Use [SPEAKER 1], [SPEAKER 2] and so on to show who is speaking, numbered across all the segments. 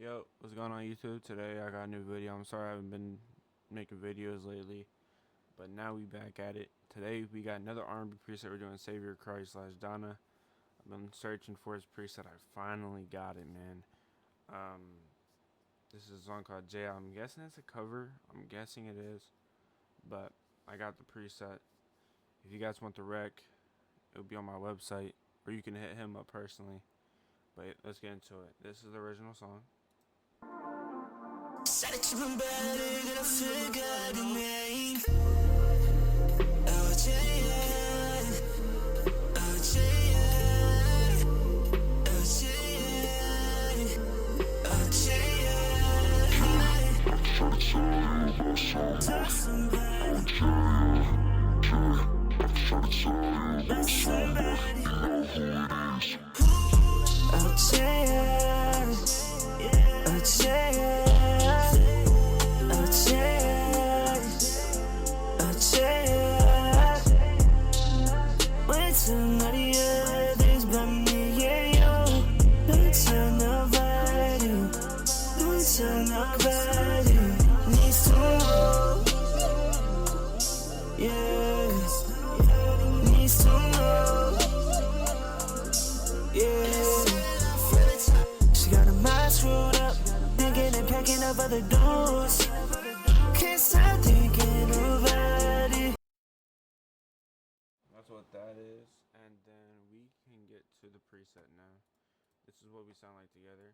[SPEAKER 1] Yo, what's going on YouTube? Today I got a new video. I'm sorry I haven't been making videos lately, but now we back at it. Today we got another R&B preset. We're doing Savorchrist / DONNA. I've been searching for his preset. I finally got it, man. This is a song called J. I'm guessing it's a cover. I'm guessing it is, but I got the preset. If you guys want the rec, it'll be on my website, or you can hit him up personally. But let's get into it. This is the original song.
[SPEAKER 2] Said that you've been better than I figured the name. Tell somebody, let somebody know who it is. Somebody else but me, yeah, yo. Don't tell nobody, don't tell nobody. Needs to know, yeah. Needs to know, yeah. She got her mind screwed up, thinking and packing up other dudes. Can't stop thinking about it.
[SPEAKER 1] That's what that is, and then we can get to the preset now. This is what we sound like together.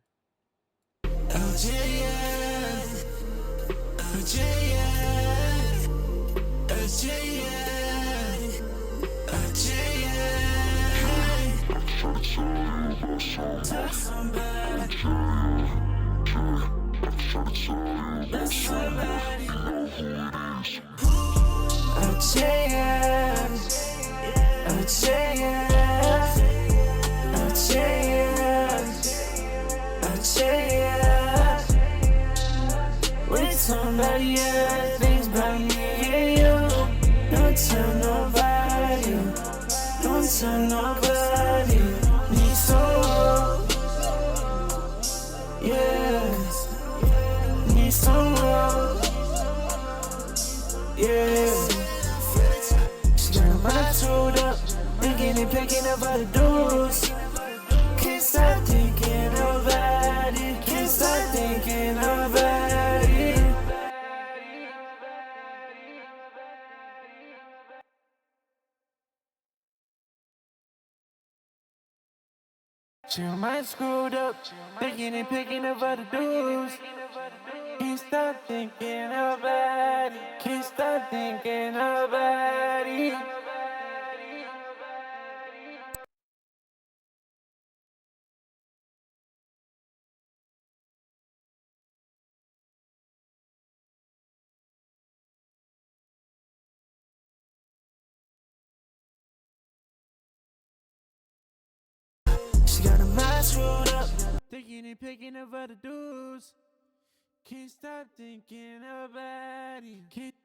[SPEAKER 2] Tell somebody, let somebody know who it is. When somebody else thinks about me, yeah, yo. Don't tell nobody, don't tell nobody. Need some, yeah. Need some, yeah. She got her mind screwed up, thinking and picking up other dudes. Can't stop thinking about it, can't stop thinking about it. She got her mind screwed up, thinking and picking up other dudes. Can't stop thinking about it, can't stop thinking about it. She got her mind screwed up, thinking and picking up other dudes. Can't stop thinking about it.